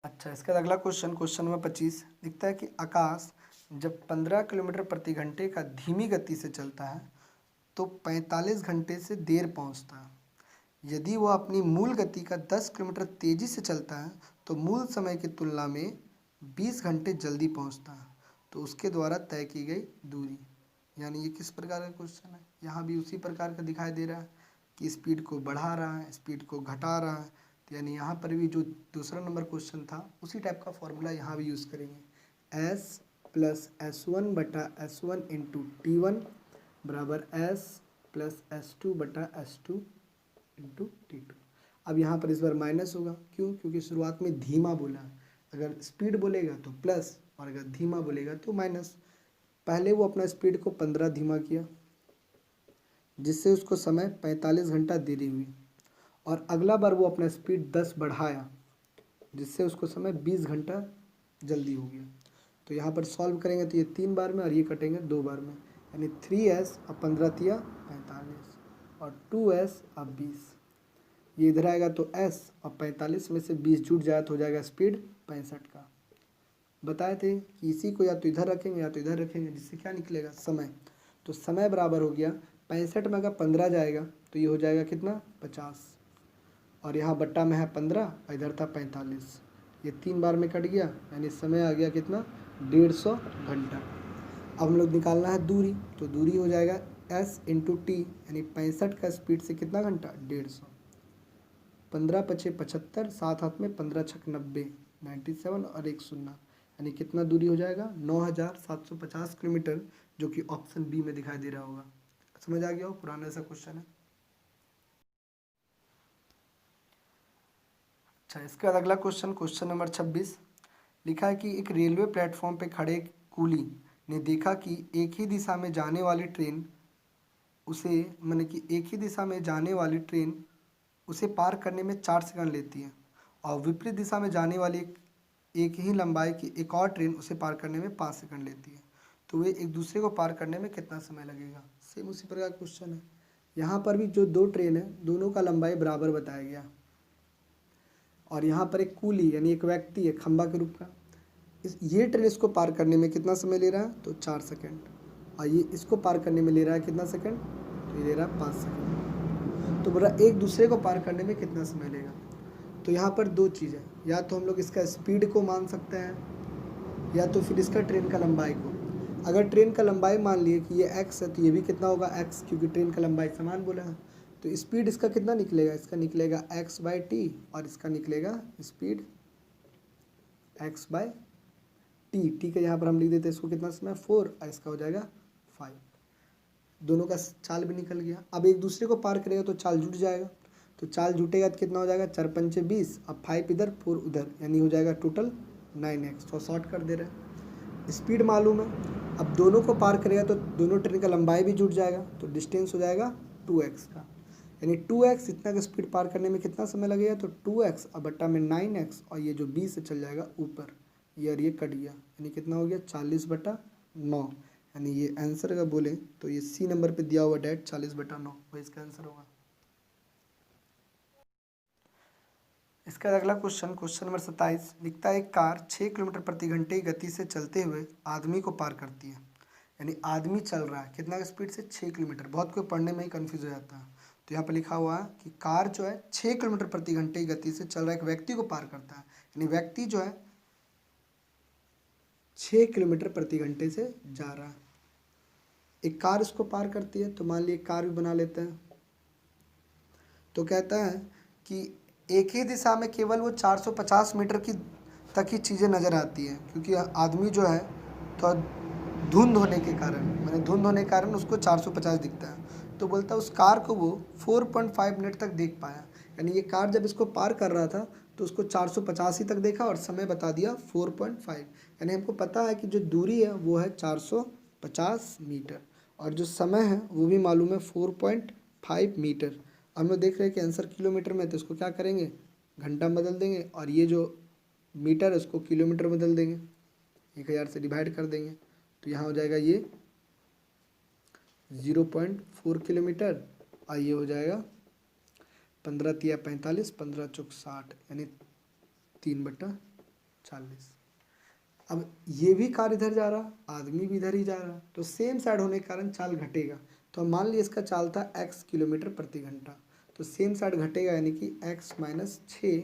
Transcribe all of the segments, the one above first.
अच्छा, इसका अगला क्वेश्चन, क्वेश्चन नंबर 25 दिखता है कि आकाश जब 15 किलोमीटर प्रति घंटे का धीमी गति से चलता है तो 45 घंटे से देर पहुंचता है। यदि वह अपनी मूल गति का 10 किलोमीटर तेजी से चलता है तो मूल समय की तुलना में 20 घंटे जल्दी पहुंचता है, तो उसके द्वारा तय की गई दूरी। यानी ये किस प्रकार का क्वेश्चन है? यहाँ भी उसी प्रकार का दिखाई दे रहा है कि स्पीड को बढ़ा रहा है, स्पीड को घटा रहा है। तो यानी यहाँ पर भी जो दूसरा नंबर क्वेश्चन था उसी टाइप का फॉर्मूला यहाँ भी यूज़ करेंगे। S प्लस S1 बटा S1 इंटू T1 बराबर S प्लस S2 बटा S2 इंटू T2। अब यहाँ पर इस बार माइनस होगा, क्यों? क्योंकि शुरुआत में धीमा बोला है। अगर स्पीड बोलेगा तो प्लस और अगर धीमा बोलेगा तो माइनस। पहले वो अपना स्पीड को 15 धीमा किया जिससे उसको समय 45 घंटा देरी हुई, और अगला बार वो अपना स्पीड 10 बढ़ाया जिससे उसको समय 20 घंटा जल्दी हो गया। तो यहाँ पर सॉल्व करेंगे तो ये 3 बार में और ये कटेंगे 2 बार में, यानी 3s अब 15 तिया 45 और 2s अब 20। ये इधर आएगा तो s और 45 में से 20 जुट जाए तो हो जाएगा स्पीड 65 का। बताए थे कि इसी को या तो इधर रखेंगे या तो इधर रखेंगे, जिससे क्या निकलेगा? समय। तो समय बराबर हो गया 65 में अगर 15 जाएगा तो ये हो जाएगा कितना? 50, और यहाँ बट्टा में है 15 और इधर था 45। ये 3 बार में कट गया, यानी समय आ गया कितना? 150 घंटा। अब हम लोग निकालना है दूरी, तो दूरी हो जाएगा s इंटू टी, यानी 65 का स्पीड से कितना घंटा? 150। 15 पचे 75, 7 हाथ में 15 छक 90, 97 और 1 शून्य, यानी कितना दूरी हो जाएगा? 9750 किलोमीटर, जो कि ऑप्शन बी में दिखाई दे रहा होगा। समझ आ गया हो? पुराना सा क्वेश्चन है। अच्छा, इसके बाद अगला क्वेश्चन, क्वेश्चन नंबर 26 लिखा है कि एक रेलवे प्लेटफॉर्म पे खड़े कूली ने देखा कि एक ही दिशा में जाने वाली ट्रेन उसे पार करने में 4 सेकंड लेती है, और विपरीत दिशा में जाने वाली एक ही लंबाई की एक और ट्रेन उसे पार करने में 5 सेकंड लेती है। तो वे एक दूसरे को पार करने में कितना समय लगेगा? सेम उसी प्रकार क्वेश्चन है। यहाँ पर भी जो 2 ट्रेन है दोनों का लंबाई बराबर बताया गया, और यहाँ पर एक कूली यानी एक व्यक्ति है खंबा के रूप का। ये ट्रेन इसको पार करने में कितना समय ले रहा है? तो 4 सेकंड, और ये इसको पार करने में ले रहा है कितना सेकंड? तो ये ले रहा है 5 सेकंड। तो बोला एक दूसरे को पार करने में कितना समय लेगा? तो यहाँ पर 2 चीज़ें, या तो हम लोग इसका स्पीड को मान सकते हैं या तो फिर इसका ट्रेन का लंबाई को। अगर ट्रेन का लंबाई मान लिए कि ये x है तो ये भी कितना होगा? x, क्योंकि ट्रेन का लंबाई समान बोला है। तो स्पीड इसका कितना निकलेगा? इसका निकलेगा x बाई टी, और इसका निकलेगा speed x by T. T का यहाँ पर हम लिख देते हैं इसको कितना समय? 4, और इसका हो जाएगा 5। दोनों का चाल भी निकल गया। अब एक दूसरे को पार करेगा तो चाल जुट जाएगा, तो चाल जुटेगा तो कितना हो जाएगा? 4 पंचे 20, अब 5 इधर 4 उधर, यानी हो जाएगा टोटल 9x। तो शॉर्ट कर दे रहे हैं। स्पीड मालूम है, अब दोनों को पार करेगा तो दोनों ट्रेन का लंबाई भी जुट जाएगा, तो डिस्टेंस हो जाएगा 2x का, यानी 2x इतना का स्पीड पार करने में कितना समय लगेगा? तो 2x अब बट्टा में 9x, और ये जो 20 से चल जाएगा ऊपर, ये और ये कट गया, यानी कितना हो गया? 40/9। यानी ये आंसर अगर बोले तो ये सी नंबर पे दिया हुआ डेट 40/9 वही इसका आंसर होगा। इसका अगला क्वेश्चन, क्वेश्चन नंबर 27 लिखता है एक कार 6 किलोमीटर प्रति घंटे की गति से चलते हुए आदमी को पार करती है। यानी आदमी चल रहा है कितना स्पीड से? 6 किलोमीटर। बहुत कोई पढ़ने में ही कन्फ्यूज हो जाता है। तो यहाँ पर लिखा हुआ है कि कार जो है 6 किलोमीटर प्रति घंटे की गति से चल रहा है, एक व्यक्ति को पार करता है। यानी व्यक्ति जो है 6 किलोमीटर प्रति घंटे से जा रहा है, एक कार इसको पार करती है। तो मान लीजिए कार भी बना लेते हैं। तो कहता है कि एक ही दिशा में केवल वो 450 मीटर की तक ही चीज़ें नज़र आती हैं, क्योंकि आदमी जो है तो धुंध होने के कारण उसको 450 दिखता है। तो बोलता है उस कार को वो 4.5 मिनट तक देख पाया। यानी ये कार जब इसको पार कर रहा था तो उसको 450 ही तक देखा और समय बता दिया 4.5। यानी हमको पता है कि जो दूरी है वो है 450 मीटर, और जो समय है वो भी मालूम है 4.5 मीटर। हम लोग देख रहे हैं कि आंसर किलोमीटर में, तो इसको क्या करेंगे? घंटा में बदल देंगे, और ये जो मीटर है उसको किलोमीटर में बदल देंगे, 1000 से डिवाइड कर देंगे। तो यहाँ हो जाएगा ये 0.4 किलोमीटर, और ये हो जाएगा 15 तिया 45, 15 चौक 60, यानी 3/4। 40। अब ये भी कार इधर जा रहा, आदमी भी इधर ही जा रहा, तो सेम साइड होने के कारण चाल घटेगा। तो मान लीजिए इसका चाल था x किलोमीटर प्रति घंटा, तो सेम साइड घटेगा, यानी कि x माइनस 6।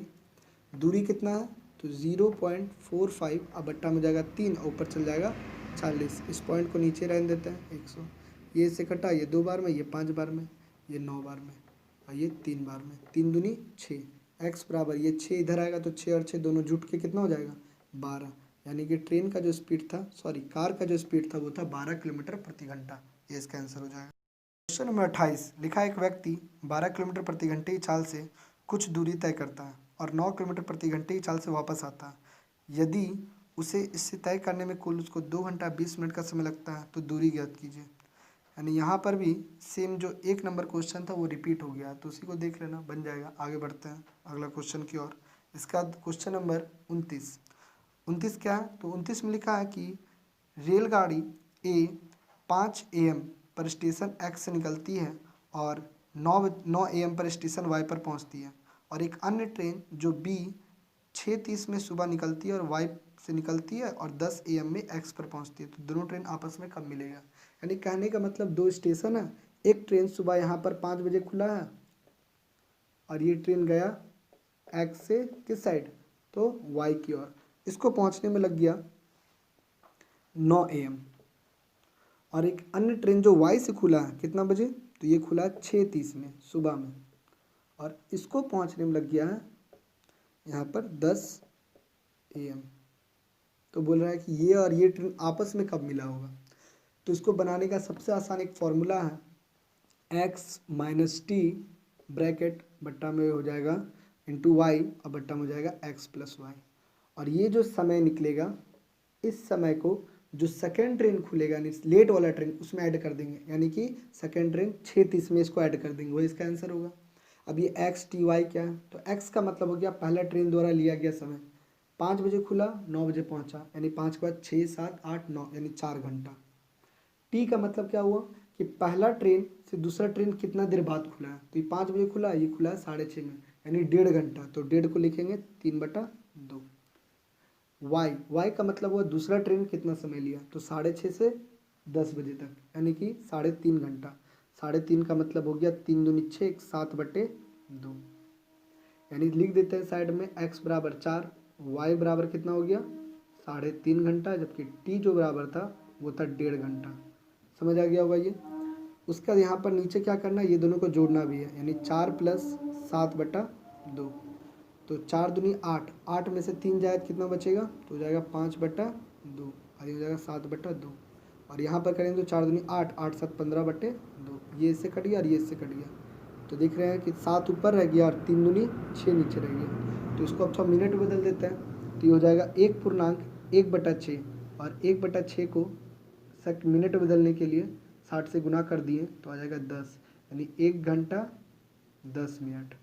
दूरी कितना है, तो 0.45, अब बट्टा में जाएगा 3 और ऊपर चल जाएगा 40। इस पॉइंट को नीचे रहने देते हैं 100। ये इससे कटा, ये 2 बार में, ये 5 बार में, ये 9 बार में, और ये 3 बार में। 3 दूनी 6, x बराबर ये 6 इधर आएगा, तो 6 और 6 दोनों जुट के कितना हो जाएगा 12। यानी कि ट्रेन का जो स्पीड था, सॉरी कार का जो स्पीड था वो था 12 किलोमीटर प्रति घंटा। ये इसका आंसर हो जाएगा। क्वेश्चन नंबर 28 लिखा है, एक व्यक्ति 12 किलोमीटर प्रति घंटे की चाल से कुछ दूरी तय करता है और 9 किलोमीटर प्रति घंटे की चाल से वापस आता है। यदि उसे इससे तय करने में कुल उसको 2 घंटा 20 मिनट का समय लगता है तो दूरी ज्ञात कीजिए। यानी यहाँ पर भी सेम जो 1 नंबर क्वेश्चन था वो रिपीट हो गया, तो उसी को देख लेना, बन जाएगा। आगे बढ़ते हैं अगला क्वेश्चन की ओर। इसका क्वेश्चन नंबर 29 क्या है, तो 29 में लिखा है कि रेलगाड़ी ए 5 AM पर स्टेशन एक्स से निकलती है और 9 AM पर स्टेशन वाई पर पहुंचती है, और एक अन्य ट्रेन जो बी 6:30 में सुबह निकलती है और वाई से निकलती है और 10 AM में एक्स पर पहुंचती है, तो दोनों ट्रेन आपस में कब मिलेगा। यानी कहने का मतलब 2 स्टेशन है, एक ट्रेन सुबह यहाँ पर 5 बजे खुला है और ये ट्रेन गया एक्स से किस साइड, तो वाई की ओर। इसको पहुंचने में लग गया 9 AM, और एक अन्य ट्रेन जो वाई से खुला है कितना बजे, तो ये खुला 6:30 में सुबह में, और इसको पहुंचने में लग गया है यहाँ पर 10 AM। तो बोल रहा है कि ये और ये ट्रेन आपस में कब मिला होगा। तो इसको बनाने का सबसे आसान एक फॉर्मूला है, x माइनस टी ब्रैकेट बट्टा में हो जाएगा इंटू वाई और बट्टा में हो जाएगा x प्लस वाई, और ये जो समय निकलेगा इस समय को जो सेकेंड ट्रेन खुलेगा यानी लेट वाला ट्रेन उसमें ऐड कर देंगे, यानी कि सेकेंड ट्रेन 6:30 में इसको ऐड कर देंगे, वही इसका आंसर होगा। अब ये एक्स टी वाई क्या है, तो एक्स का मतलब हो गया पहला ट्रेन द्वारा लिया गया समय, 5 बजे खुला 9 बजे पहुंचा, यानी 5 के बाद 6 7 8 9 यानी 4 घंटा। टी का मतलब क्या हुआ कि पहला ट्रेन से दूसरा ट्रेन कितना देर बाद खुला है, तो ये 5 बजे खुला, ये खुला है 6:30 में, यानी 1.5 घंटा, तो 1.5 को लिखेंगे 3/2। वाई का मतलब हुआ दूसरा ट्रेन कितना समय लिया, तो 6:30 से 10 बजे तक, यानी कि 3.5 घंटा। 3.5 का मतलब हो गया 3 दूनी 6 7/2, यानी लिख देते हैं साइड में x बराबर 4, वाई बराबर कितना हो गया 3.5 घंटा, जबकि टी जो बराबर था वो था 1.5 घंटा। समझ आ गया होगा ये। उसका यहाँ पर नीचे क्या करना है, ये दोनों को जोड़ना भी है, यानी 4 + 7/2, तो 4 दूनी 8, 8 में से 3 जाए तो कितना बचेगा, तो हो जाएगा 5/2, और ये हो जाएगा 7/2, और यहाँ पर करेंगे तो 4 दूनी 8, 8 7 15/2, ये इससे कट गया और ये इससे कट गया, तो देख रहे हैं कि 7 ऊपर रह गया और 3 दूनी 6 नीचे रह गया। तो इसको अब थोड़ा मिनट बदल देते हैं, तो ये हो जाएगा 1.1/6, और 1/6 को मिनट बदलने के लिए 60 से गुना कर दिए तो आ जाएगा 10, यानी 1 घंटा 10 मिनट।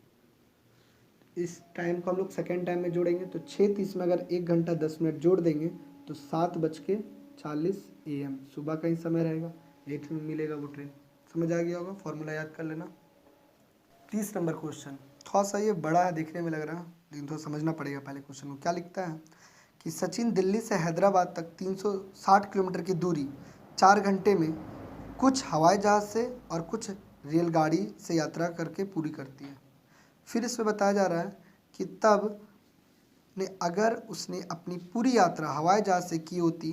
इस टाइम को हम लोग सेकेंड टाइम में जोड़ेंगे, तो 6:30 में अगर 1 घंटा 10 मिनट जोड़ देंगे तो 7:40 AM सुबह का ही समय रहेगा, एक में मिलेगा वो ट्रेन। समझ आ गया होगा, फॉर्मूला याद कर लेना। 30 नंबर क्वेश्चन थोड़ा सा ये बड़ा है देखने में लग रहा है, लेकिन थोड़ा समझना पड़ेगा पहले क्वेश्चन को। क्या लिखता है कि सचिन दिल्ली से हैदराबाद तक 360 किलोमीटर की दूरी 4 घंटे में कुछ हवाई जहाज़ से और कुछ रेलगाड़ी से यात्रा करके पूरी करती है। फिर इसमें बताया जा रहा है कि तब ने अगर उसने अपनी पूरी यात्रा हवाई जहाज़ से की होती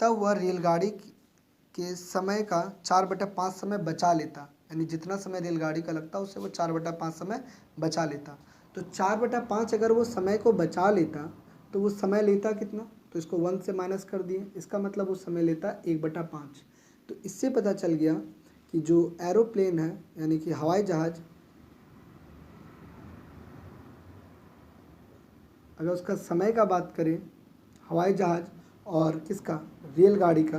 तब वह रेलगाड़ी के समय का 4/5 समय बचा लेता, यानी जितना समय रेलगाड़ी का लगता उससे वो 4/5 समय बचा लेता। तो 4/5 अगर वो समय को बचा लेता तो वो समय लेता कितना, तो इसको 1 से माइनस कर दिए, इसका मतलब वो समय लेता 1/5। तो इससे पता चल गया कि जो एरोप्लेन है यानी कि हवाई जहाज़, अगर उसका समय का बात करें हवाई जहाज़ और किसका रेलगाड़ी का,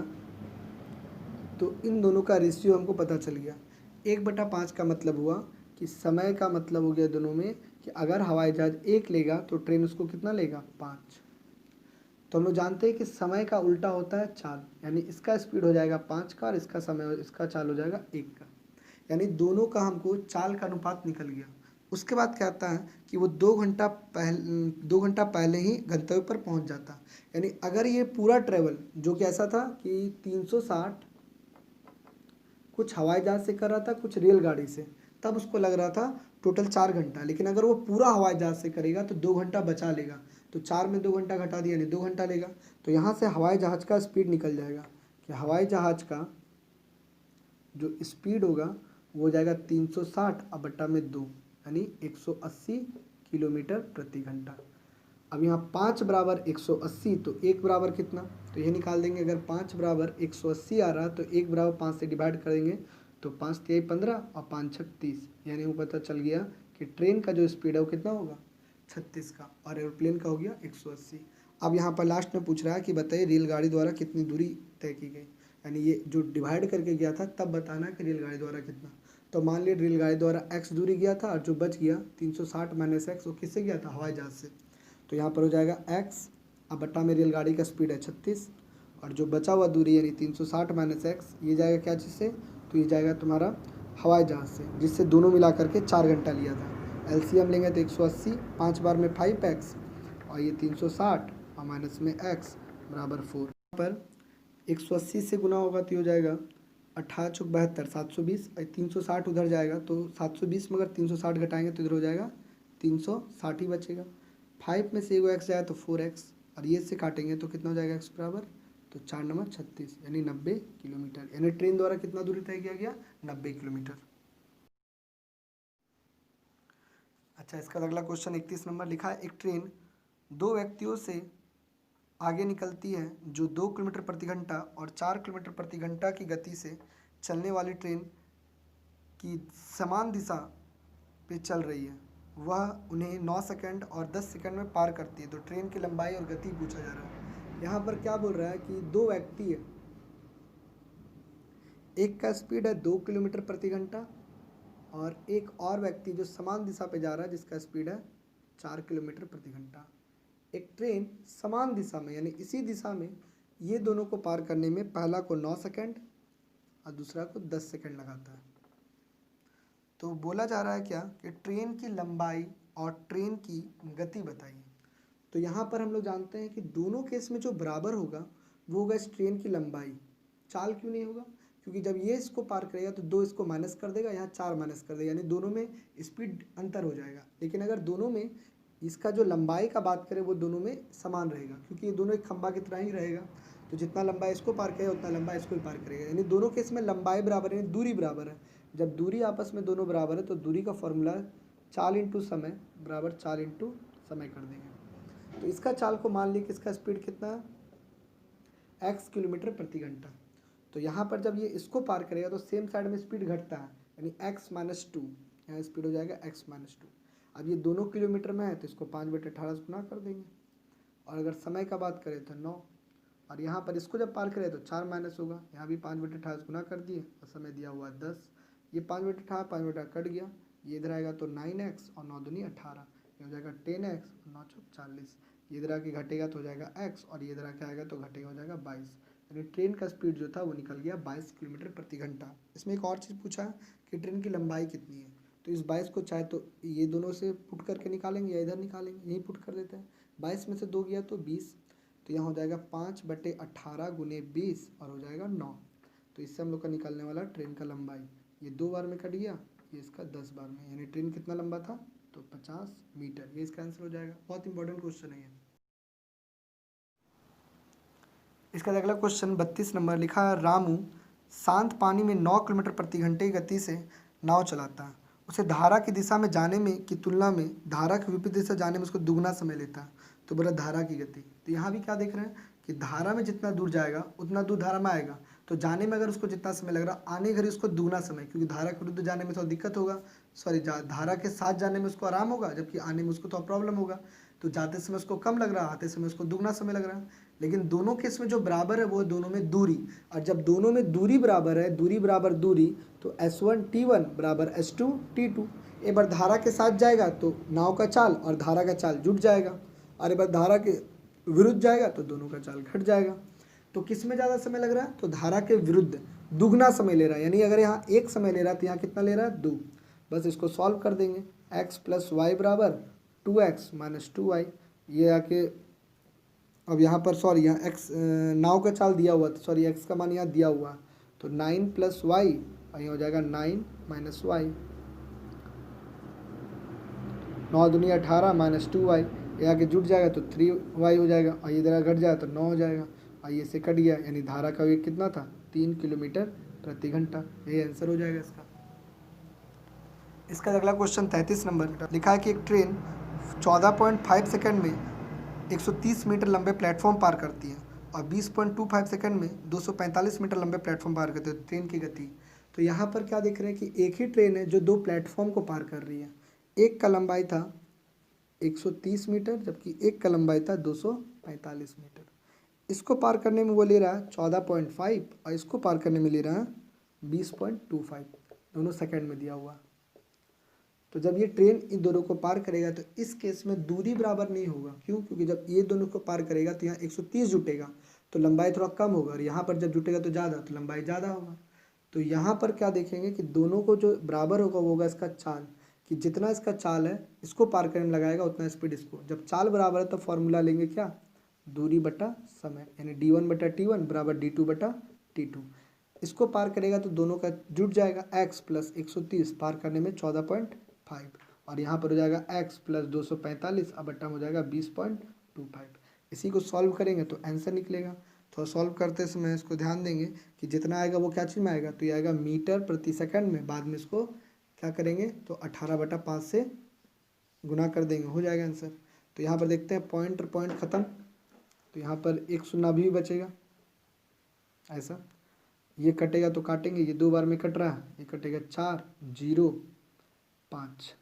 तो इन दोनों का रेशियो हमको पता चल गया। 1/5 का मतलब हुआ कि समय का मतलब हो गया दोनों में कि अगर हवाई जहाज़ 1 लेगा तो ट्रेन उसको कितना लेगा 5। तो हम लोग जानते हैं कि समय का उल्टा होता है चाल, यानी इसका स्पीड हो जाएगा 5 का और इसका समय इसका चाल हो जाएगा 1 का, यानी दोनों का हमको चाल का अनुपात निकल गया। उसके बाद क्या आता है कि वो 2 घंटा पहले ही गंतव्य पर पहुंच जाता। यानी अगर ये पूरा ट्रेवल जो कि ऐसा था कि 360 कुछ हवाई जहाज से कर रहा था, कुछ रेलगाड़ी से, तब उसको लग रहा था टोटल 4 घंटा, लेकिन अगर वो पूरा हवाई जहाज से करेगा तो 2 घंटा बचा लेगा। तो 4 में 2 घंटा घटा दिया यानी 2 घंटा लेगा। तो यहाँ से हवाई जहाज का स्पीड निकल जाएगा कि हवाई जहाज का जो स्पीड होगा वो हो जाएगा 360 अब बट्टा में 2 यानी 180 किलोमीटर प्रति घंटा। अब यहाँ 5 बराबर 180 तो 1 बराबर कितना, तो ये निकाल देंगे। अगर 5 बराबर 180 आ रहा तो 1 बराबर 5 से डिवाइड कर देंगे तो 5 तिहाई 15 और 5 छक 30, यानी वो पता चल गया कि ट्रेन का जो स्पीड है वो कितना होगा 36 का, और एरोप्लेन का हो गया 180। अब यहाँ पर लास्ट में पूछ रहा है कि बताइए रेलगाड़ी द्वारा कितनी दूरी तय की गई, यानी ये जो डिवाइड करके गया था तब बताना कि रेलगाड़ी द्वारा कितना। तो मान लिया रेलगाड़ी द्वारा x दूरी गया था और जो बच गया 360 माइनस एक्स वो किससे गया था, हवाई जहाज से। तो यहाँ पर हो जाएगा x अब बट्टा में रेलगाड़ी का स्पीड है 36 और जो बचा हुआ दूरी यानी 360 माइनस एक्स ये जाएगा क्या चीज़ से, तो ये जाएगा तुम्हारा हवाई जहाज से, जिससे दोनों मिला करके 4 घंटा लिया था। एलसीएम लेंगे तो 180, 5 बार में 5x और ये 360 और माइनस में x बराबर 4। पर 180 से गुना होगा तो हो जाएगा 18 चौक 72 720, 360 उधर जाएगा तो 720 में अगर 360 घटाएंगे तो इधर हो जाएगा 360 ही बचेगा। 5 में से एगो x जाएगा तो 4x और ये से काटेंगे तो कितना हो जाएगा x बराबर, तो 4 नंबर 36 यानी 90 किलोमीटर, यानी ट्रेन द्वारा कितना दूरी तय किया गया 90 किलोमीटर। अच्छा, इसका अगला क्वेश्चन 31 नंबर लिखा है, एक ट्रेन 2 व्यक्तियों से आगे निकलती है जो 2 किलोमीटर प्रति घंटा और 4 किलोमीटर प्रति घंटा की गति से चलने वाली ट्रेन की समान दिशा पे चल रही है। वह उन्हें 9 सेकंड और 10 सेकंड में पार करती है। तो ट्रेन की लंबाई और गति पूछा जा रहा है। यहाँ पर क्या बोल रहा है कि 2 व्यक्ति है, एक का स्पीड है 2 किलोमीटर प्रति घंटा और एक और व्यक्ति जो समान दिशा पे जा रहा है जिसका स्पीड है 4 किलोमीटर प्रति घंटा। एक ट्रेन समान दिशा में यानी इसी दिशा में ये दोनों को पार करने में पहला को 9 सेकंड और दूसरा को 10 सेकंड लगाता है। तो बोला जा रहा है क्या कि ट्रेन की लंबाई और ट्रेन की गति बताइए। तो यहाँ पर हम लोग जानते हैं कि दोनों केस में जो बराबर होगा वो होगा इस ट्रेन की लंबाई। चाल क्यों नहीं होगा, क्योंकि जब ये इसको पार करेगा तो 2 इसको माइनस कर देगा, यहाँ 4 माइनस कर देगा, यानी दोनों में स्पीड अंतर हो जाएगा। लेकिन अगर दोनों में इसका जो लंबाई का बात करें वो दोनों में समान रहेगा, क्योंकि ये दोनों एक खंभा की तरह ही रहेगा। तो जितना लंबा इसको पार करेगा उतना लंबा इसको भी पार करेगा, यानी दोनों केस में लंबाई बराबर है, दूरी बराबर है। जब दूरी आपस में दोनों बराबर है तो दूरी का फॉर्मूला चाल इंटू समय बराबर 4 इंटू समय कर देंगे। तो इसका चाल को मान लिया कि इसका स्पीड कितना है x किलोमीटर प्रति घंटा। तो यहाँ पर जब ये इसको पार करेगा तो सेम साइड में स्पीड घटता है, यानी x माइनस 2, यहाँ स्पीड हो जाएगा x माइनस 2। अब ये दोनों किलोमीटर में है तो इसको 5/18 से गुना कर देंगे, और अगर समय का बात करें तो 9, और यहाँ पर इसको जब पार करें तो 4 माइनस होगा, यहाँ भी 5/18 से गुना कर दिए और समय दिया हुआ 10। ये 5/18 5/18 कट गया, ये इधर आएगा तो 9x और 9 दूनी 18, ये हो जाएगा 10x और 9 चौक 40। ये इधर आके घटेगा तो हो जाएगा x और ये इधर आके आएगा तो घटेगा हो जाएगा 22, यानी ट्रेन का स्पीड जो था वो निकल गया 22 किलोमीटर प्रति घंटा। इसमें एक और चीज़ पूछा कि ट्रेन की लंबाई कितनी है, तो इस 22 को चाहे तो ये दोनों से पुट करके निकालेंगे या इधर निकालेंगे, यही पुट कर देते हैं। 22 में से 2 गया तो 20, तो यहाँ हो जाएगा 5/18 गुने 20 और हो जाएगा 9। तो इससे हम लोग का निकलने वाला ट्रेन का लंबाई ये 2 बार में कट गया, ये इसका 10 बार में, यानी ट्रेन कितना लंबा था तो 50 मीटर। ये इसका आंसर हो जाएगा। बहुत इंपॉर्टेंट क्वेश्चन है ये। इसका अगला क्वेश्चन 32 नंबर लिखा है, रामू शांत पानी में 9 किलोमीटर प्रति घंटे की गति से नाव चलाता है। उसे धारा की दिशा में जाने में की तुलना में धारा के विपरीत दिशा जाने में उसको दुगना समय लेता है। तो बोला धारा की गति, तो यहाँ भी क्या देख रहे हैं कि धारा में जितना दूर जाएगा उतना दूर धारा में आएगा, तो जाने में अगर उसको जितना समय लग रहा आने घड़ी उसको दुगना समय, क्योंकि धारा के विरुद्ध जाने में थोड़ा दिक्कत होगा, धारा के साथ जाने में उसको आराम होगा, जबकि आने में उसको थोड़ा प्रॉब्लम होगा। तो जाते समय उसको कम लग रहा, आते समय उसको दुगना समय लग रहा है। लेकिन दोनों केस में जो बराबर है वो दोनों में दूरी, और जब दोनों में दूरी बराबर है, दूरी बराबर दूरी, तो S1 T1 बराबर S2 T2। एक बार धारा के साथ जाएगा तो नाव का चाल और धारा का चाल जुट जाएगा, और एक बार धारा के विरुद्ध जाएगा तो दोनों का चाल घट जाएगा। तो किस में ज़्यादा समय लग रहा है, तो धारा के विरुद्ध दुगना समय ले रहा है, यानी अगर यहाँ 1 समय ले रहा है तो यहाँ कितना ले रहा है 2। बस इसको सॉल्व कर देंगे, एक्स प्लस वाई बराबर 2x माइनस 2y। ये आके अब यहाँ पर सॉरी यहाँ एक्स नाव का चाल दिया हुआ था, सॉरी एक्स का मान यहाँ दिया हुआ, तो 9 प्लस वाई और यहाँ हो जाएगा 9 माइनस वाई। 9 दूनी 18 माइनस 2y, ये आके जुट जाएगा तो 3y हो जाएगा, और ये इधर घट जाएगा तो 9 हो जाएगा, और ये से कट गया, यानी धारा का वेग कितना था 3 किलोमीटर प्रति घंटा। ये आंसर हो जाएगा इसका। इसका अगला क्वेश्चन 33 नंबर लिखा है कि एक ट्रेन 14.5 सेकंड में 130 मीटर लंबे प्लेटफॉर्म पार करती है और 20.25 सेकंड में 245 मीटर लंबे प्लेटफॉर्म पार करती है, ट्रेन की गति। तो यहाँ पर क्या देख रहे हैं कि एक ही ट्रेन है जो दो प्लेटफॉर्म को पार कर रही है। एक का लंबाई था 130 मीटर जबकि एक का लंबाई था 245 मीटर। इसको पार करने में वो ले रहा है 14.5 और इसको पार करने में ले रहा है 20.25, दोनों सेकंड में दिया हुआ। तो जब ये ट्रेन इन दोनों को पार करेगा तो इस केस में दूरी बराबर नहीं होगा। क्यों? क्योंकि जब ये दोनों को पार करेगा तो यहाँ 130 जुटेगा तो लंबाई थोड़ा कम होगा, और यहाँ पर जब जुटेगा तो ज़्यादा, तो लंबाई ज़्यादा होगा। तो यहाँ पर क्या देखेंगे कि दोनों को जो बराबर होगा वो होगा इसका चाल, कि जितना इसका चाल है इसको पार करने में लगाएगा उतना स्पीड इसको। जब चाल बराबर है तो फॉर्मूला लेंगे क्या, दूरी बटा समय, यानी d1 बटा t1 बराबर d2 बटा t2। इसको पार करेगा तो दोनों का जुट जाएगा, x प्लस 130 पार करने में 14.5, और यहाँ पर हो जाएगा x प्लस 245 अब बट्टा हो जाएगा 20.25। इसी को सॉल्व करेंगे तो आंसर निकलेगा। तो सॉल्व करते समय इसको ध्यान देंगे कि जितना आएगा वो क्या चीज़ में आएगा, तो ये आएगा मीटर प्रति सेकंड में। बाद में इसको क्या करेंगे तो 18/5 से गुना कर देंगे, हो जाएगा आंसर। तो यहाँ पर देखते हैं पॉइंट और पॉइंट ख़त्म, तो यहाँ पर एक शून्य भी बचेगा ऐसा, ये कटेगा तो काटेंगे, ये 2 बार में कट रहा है, ये कटेगा 4 0 5,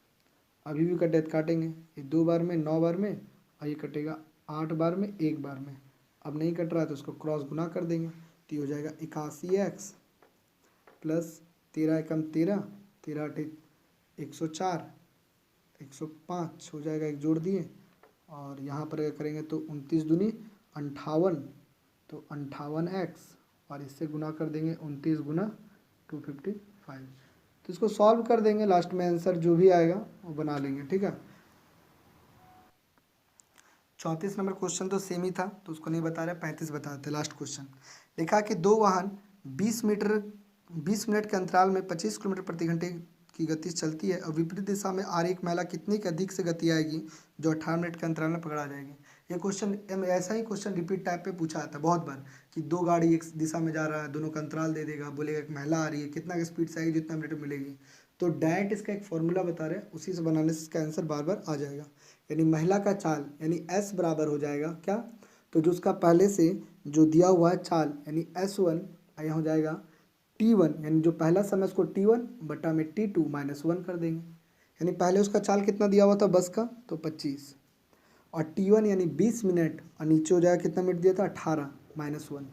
अभी भी कटे तो काटेंगे, ये 2 बार में 9 बार में, और ये कटेगा 8 बार में 1 बार में। अब नहीं कट रहा है तो उसको क्रॉस गुना कर देंगे, तो ये हो जाएगा 81x प्लस 13 एकम 13, 13 8 104, 105 हो जाएगा, एक जोड़ दिए, और यहाँ पर करेंगे तो 29 दूनी 58, तो 58x, और इससे गुना कर देंगे 29 गुना 255। तो इसको सॉल्व कर देंगे, लास्ट में आंसर जो भी आएगा वो बना लेंगे, ठीक है। 34 नंबर क्वेश्चन तो सेम ही था तो उसको नहीं बता रहे, 35 बता देते। लास्ट क्वेश्चन लिखा कि दो वाहन 20 मिनट के अंतराल में 25 किलोमीटर प्रति घंटे की गति से चलती है और विपरीत दिशा में आ रही एक महिला कितनी की अधिक से गति आएगी जो 18 मिनट के अंतराल में पकड़ा जाएगी। ये क्वेश्चन ऐसा ही क्वेश्चन रिपीट टाइप पे पूछा जाता है बहुत बार कि दो गाड़ी एक दिशा में जा रहा है, दोनों का अंतराल दे देगा, बोलेगा एक महिला आ रही है, कितना की स्पीड से आएगी, जितना मिनट मिलेगी। तो डायरेक्ट इसका एक फॉर्मूला बता रहे हैं, उसी से बनाने से इसका आंसर बार बार आ जाएगा। यानी महिला का चाल यानी s बराबर हो जाएगा क्या, तो जो उसका पहले से जो दिया हुआ है चाल यानी s1 यहाँ हो जाएगा t1, यानी जो पहला समय उसको t1 बटा में t2 माइनस 1 कर देंगे। यानी पहले उसका चाल कितना दिया हुआ था बस का, तो 25, और t1 यानी 20 मिनट, और नीचे हो जाएगा कितना मिनट दिया था 18 माइनस 1,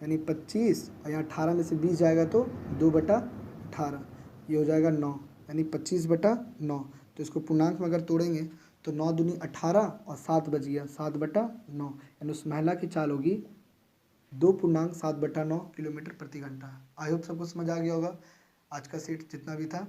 यानी 25, और यहाँ 18 में से 20 जाएगा तो 2/18, ये हो जाएगा 9, यानी 25/9। तो इसको पूर्णांक में अगर तोड़ेंगे तो 9 दूनी 18 और 7 बच गया 7/9, यानी उस महिला की चाल होगी 2.7/9 किलोमीटर प्रति घंटा। आई होप सबको समझ आ गया होगा। आज का सेट जितना भी था